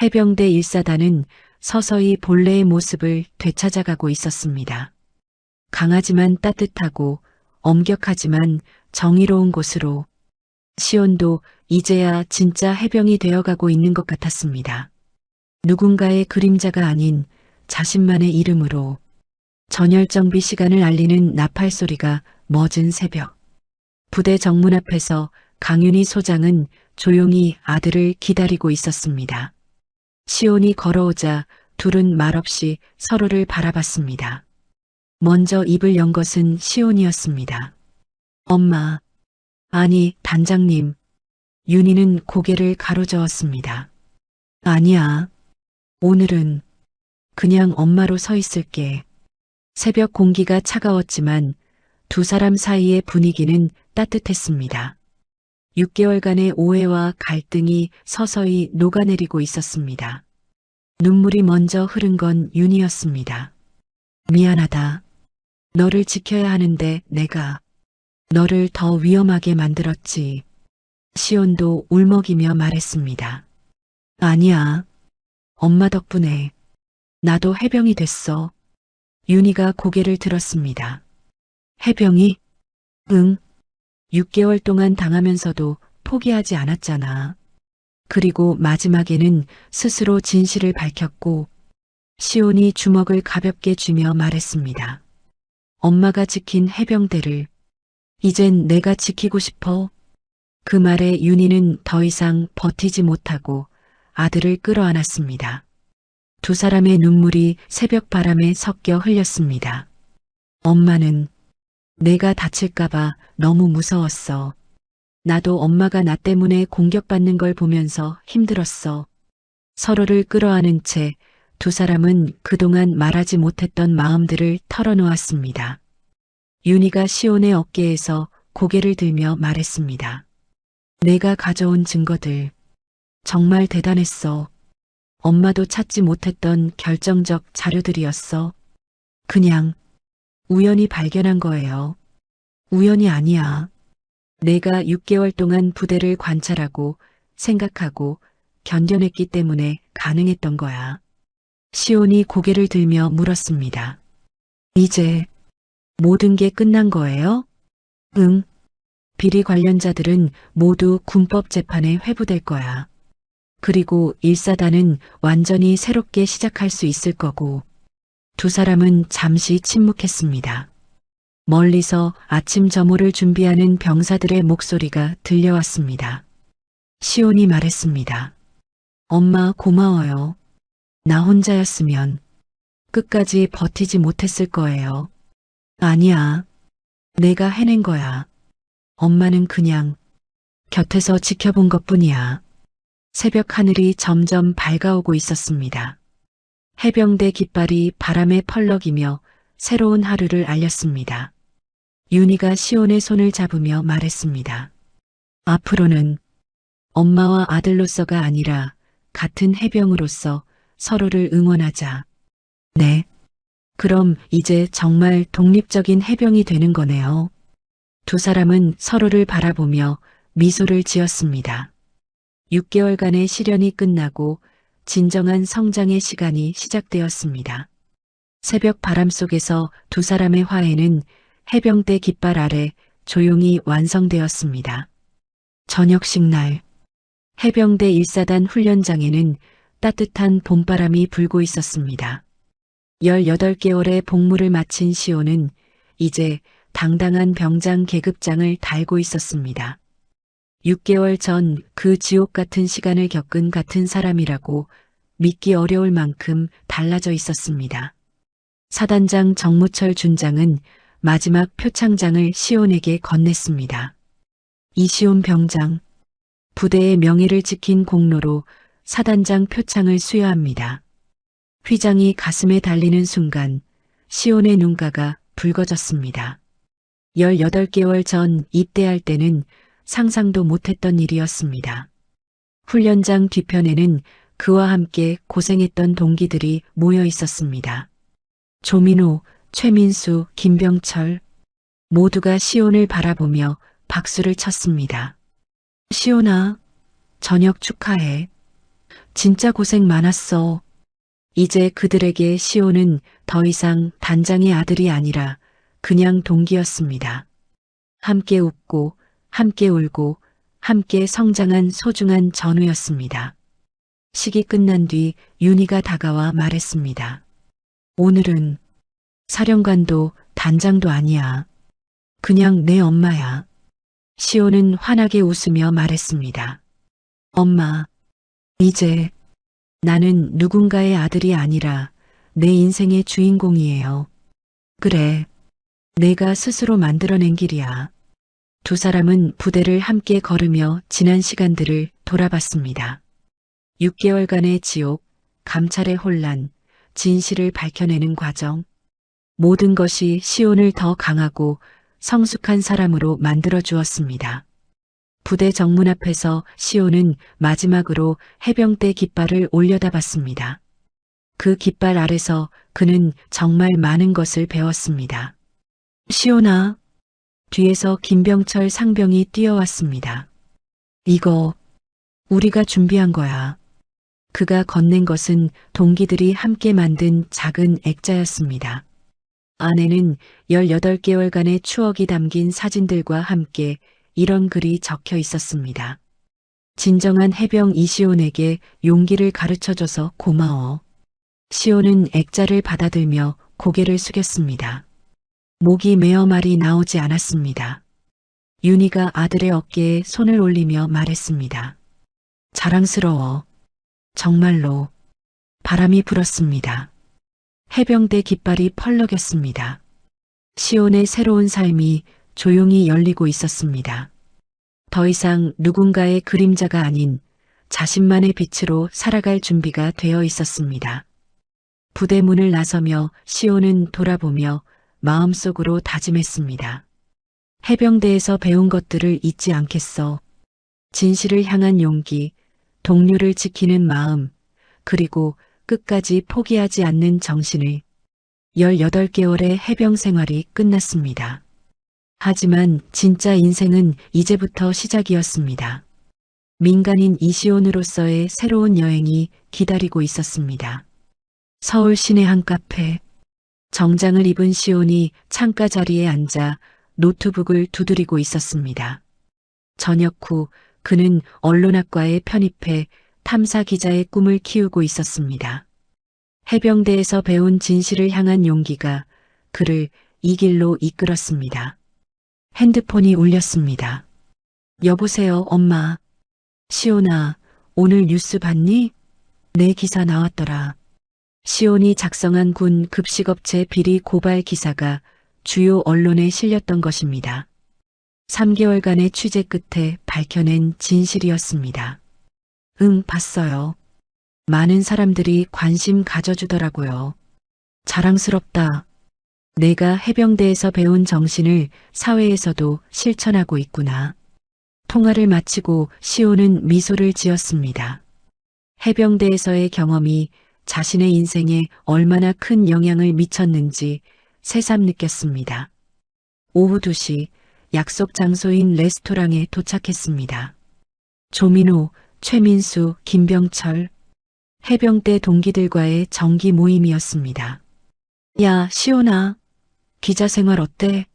해병대 1사단은 서서히 본래의 모습을 되찾아가고 있었습니다. 강하지만 따뜻하고 엄격하지만 정의로운 곳으로. 시온도 이제야 진짜 해병이 되어가고 있는 것 같았습니다. 누군가의 그림자가 아닌 자신만의 이름으로. 전열정비 시간을 알리는 나팔 소리가 멎은 새벽. 부대 정문 앞에서 강윤희 소장은 조용히 아들을 기다리고 있었습니다. 시온이 걸어오자 둘은 말없이 서로를 바라봤습니다. 먼저 입을 연 것은 시온이었습니다. 엄마. 아니, 단장님. 윤희는 고개를 가로저었습니다. 아니야. 오늘은 그냥 엄마로 서 있을게. 새벽 공기가 차가웠지만 두 사람 사이의 분위기는 따뜻했습니다. 6개월간의 오해와 갈등이 서서히 녹아내리고 있었습니다. 눈물이 먼저 흐른 건 윤희였습니다. 미안하다. 너를 지켜야 하는데 내가 너를 더 위험하게 만들었지. 시온도 울먹이며 말했습니다. 아니야. 엄마 덕분에 나도 해병이 됐어. 윤희가 고개를 들었습니다. 해병이? 응. 6개월 동안 당하면서도 포기하지 않았잖아. 그리고 마지막에는 스스로 진실을 밝혔고, 시온이 주먹을 가볍게 쥐며 말했습니다. 엄마가 지킨 해병대를 이젠 내가 지키고 싶어. 그 말에 윤희는 더 이상 버티지 못하고 아들을 끌어안았습니다. 두 사람의 눈물이 새벽 바람에 섞여 흘렸습니다. 엄마는 내가 다칠까봐 너무 무서웠어. 나도 엄마가 나 때문에 공격받는 걸 보면서 힘들었어. 서로를 끌어안은 채 두 사람은 그동안 말하지 못했던 마음들을 털어놓았습니다. 윤희가 시온의 어깨에서 고개를 들며 말했습니다. 내가 가져온 증거들 정말 대단했어. 엄마도 찾지 못했던 결정적 자료들이었어. 그냥 우연히 발견한 거예요. 우연이 아니야. 내가 6개월 동안 부대를 관찰하고 생각하고 견뎌냈기 때문에 가능했던 거야. 시온이 고개를 들며 물었습니다. 이제 모든 게 끝난 거예요? 응. 비리 관련자들은 모두 군법 재판에 회부될 거야. 그리고 1사단은 완전히 새롭게 시작할 수 있을 거고. 두 사람은 잠시 침묵했습니다. 멀리서 아침 점호를 준비하는 병사들의 목소리가 들려왔습니다. 시온이 말했습니다. 엄마 고마워요. 나 혼자였으면 끝까지 버티지 못했을 거예요. 아니야. 내가 해낸 거야. 엄마는 그냥 곁에서 지켜본 것뿐이야. 새벽 하늘이 점점 밝아오고 있었습니다. 해병대 깃발이 바람에 펄럭이며 새로운 하루를 알렸습니다. 윤희가 시온의 손을 잡으며 말했습니다. 앞으로는 엄마와 아들로서가 아니라 같은 해병으로서 서로를 응원하자. 네. 그럼 이제 정말 독립적인 해병이 되는 거네요. 두 사람은 서로를 바라보며 미소를 지었습니다. 6개월간의 시련이 끝나고 진정한 성장의 시간이 시작되었습니다. 새벽 바람 속에서 두 사람의 화해는 해병대 깃발 아래 조용히 완성되었습니다. 저녁식 날 해병대 1사단 훈련장에는 따뜻한 봄바람이 불고 있었습니다. 18개월의 복무를 마친 시온은 이제 당당한 병장 계급장을 달고 있었습니다. 6개월 전 그 지옥 같은 시간을 겪은 같은 사람이라고 믿기 어려울 만큼 달라져 있었습니다. 사단장 정무철 준장은 마지막 표창장을 시온에게 건넸습니다. 이시온 병장, 부대의 명예를 지킨 공로로 사단장 표창을 수여합니다. 휘장이 가슴에 달리는 순간 시온의 눈가가 붉어졌습니다. 18개월 전 입대할 때는 상상도 못했던 일이었습니다. 훈련장 뒤편에는 그와 함께 고생했던 동기들이 모여 있었습니다. 조민호, 최민수, 김병철 모두가 시온을 바라보며 박수를 쳤습니다. 시온아, 저녁 축하해. 진짜 고생 많았어. 이제 그들에게 시온은 더 이상 단장의 아들이 아니라 그냥 동기였습니다. 함께 웃고 함께 울고 함께 성장한 소중한 전우였습니다. 식이 끝난 뒤 윤희가 다가와 말했습니다. 오늘은 사령관도 단장도 아니야. 그냥 내 엄마야. 시온은 환하게 웃으며 말했습니다. 엄마, 이제 나는 누군가의 아들이 아니라 내 인생의 주인공이에요. 그래, 내가 스스로 만들어낸 길이야. 두 사람은 부대를 함께 걸으며 지난 시간들을 돌아봤습니다. 6개월간의 지옥, 감찰의 혼란, 진실을 밝혀내는 과정. 모든 것이 시온을 더 강하고 성숙한 사람으로 만들어 주었습니다. 부대 정문 앞에서 시온은 마지막으로 해병대 깃발을 올려다봤습니다. 그 깃발 아래서 그는 정말 많은 것을 배웠습니다. 시온아, 뒤에서 김병철 상병이 뛰어왔습니다. 이거 우리가 준비한 거야. 그가 건넨 것은 동기들이 함께 만든 작은 액자였습니다. 안에는 18개월간의 추억이 담긴 사진들과 함께 이런 글이 적혀 있었습니다. 진정한 해병 이시온에게 용기를 가르쳐줘서 고마워. 시온은 액자를 받아들며 고개를 숙였습니다. 목이 메어 말이 나오지 않았습니다. 윤희가 아들의 어깨에 손을 올리며 말했습니다. 자랑스러워. 정말로. 바람이 불었습니다. 해병대 깃발이 펄럭였습니다. 시온의 새로운 삶이 조용히 열리고 있었습니다. 더 이상 누군가의 그림자가 아닌 자신만의 빛으로 살아갈 준비가 되어 있었습니다. 부대 문을 나서며 시온은 돌아보며 마음속으로 다짐했습니다. 해병대에서 배운 것들을 잊지 않겠어. 진실을 향한 용기, 동료를 지키는 마음, 그리고 끝까지 포기하지 않는 정신을. 18개월의 해병 생활이 끝났습니다. 하지만 진짜 인생은 이제부터 시작이었습니다. 민간인 이시온으로서의 새로운 여행이 기다리고 있었습니다. 서울 시내 한 카페. 정장을 입은 시온이 창가 자리에 앉아 노트북을 두드리고 있었습니다. 저녁 후 그는 언론학과에 편입해 탐사 기자의 꿈을 키우고 있었습니다. 해병대에서 배운 진실을 향한 용기가 그를 이 길로 이끌었습니다. 핸드폰이 울렸습니다. 여보세요, 엄마. 시온아, 오늘 뉴스 봤니? 내 기사 나왔더라. 시온이 작성한 군 급식업체 비리 고발 기사가 주요 언론에 실렸던 것입니다. 3개월간의 취재 끝에 밝혀낸 진실이었습니다. 응, 봤어요. 많은 사람들이 관심 가져주더라고요. 자랑스럽다. 내가 해병대에서 배운 정신을 사회에서도 실천하고 있구나. 통화를 마치고 시온은 미소를 지었습니다. 해병대에서의 경험이 자신의 인생에 얼마나 큰 영향을 미쳤는지 새삼 느꼈습니다. 오후 2시 약속 장소인 레스토랑에 도착했습니다. 조민호, 최민수, 김병철, 해병대 동기들과의 정기 모임이었습니다. 야, 시온아, 기자 생활 어때?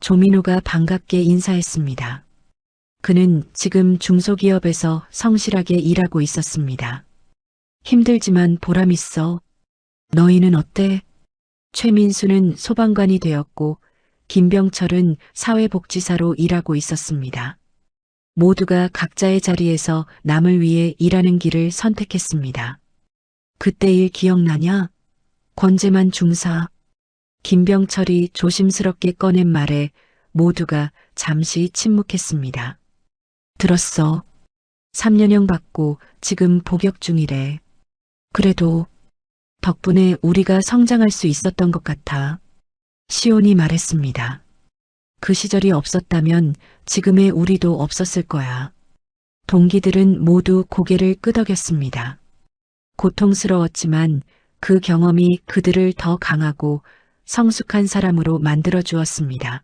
조민호가 반갑게 인사했습니다. 그는 지금 중소기업에서 성실하게 일하고 있었습니다. 힘들지만 보람 있어. 너희는 어때? 최민수는 소방관이 되었고 김병철은 사회복지사로 일하고 있었습니다. 모두가 각자의 자리에서 남을 위해 일하는 길을 선택했습니다. 그때 일 기억나냐? 권재만 중사. 김병철이 조심스럽게 꺼낸 말에 모두가 잠시 침묵했습니다. 들었어. 3년형 받고 지금 복역 중이래. 그래도 덕분에 우리가 성장할 수 있었던 것 같아. 시온이 말했습니다. 그 시절이 없었다면 지금의 우리도 없었을 거야. 동기들은 모두 고개를 끄덕였습니다. 고통스러웠지만 그 경험이 그들을 더 강하고 성숙한 사람으로 만들어 주었습니다.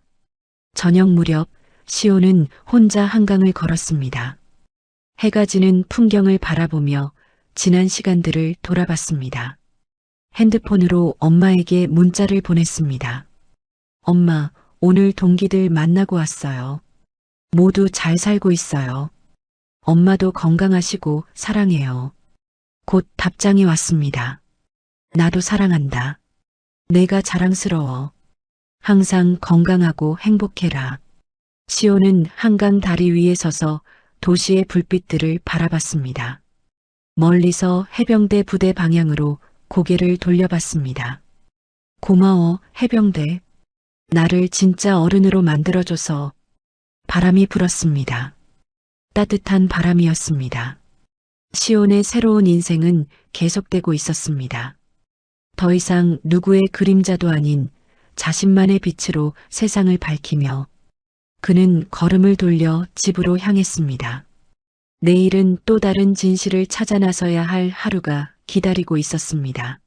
저녁 무렵 시온은 혼자 한강을 걸었습니다. 해가 지는 풍경을 바라보며 지난 시간들을 돌아봤습니다. 핸드폰으로 엄마에게 문자를 보냈습니다. 엄마, 오늘 동기들 만나고 왔어요. 모두 잘 살고 있어요. 엄마도 건강하시고 사랑해요. 곧 답장이 왔습니다. 나도 사랑한다. 내가 자랑스러워. 항상 건강하고 행복해라. 시온은 한강 다리 위에 서서 도시의 불빛들을 바라봤습니다. 멀리서 해병대 부대 방향으로 고개를 돌려봤습니다. 고마워, 해병대. 나를 진짜 어른으로 만들어줘서. 바람이 불었습니다. 따뜻한 바람이었습니다. 시온의 새로운 인생은 계속되고 있었습니다. 더 이상 누구의 그림자도 아닌 자신만의 빛으로 세상을 밝히며 그는 걸음을 돌려 집으로 향했습니다. 내일은 또 다른 진실을 찾아 나서야 할 하루가 기다리고 있었습니다.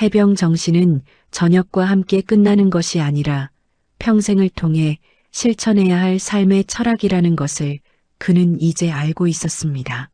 해병 정신은 저녁과 함께 끝나는 것이 아니라 평생을 통해 실천해야 할 삶의 철학이라는 것을 그는 이제 알고 있었습니다.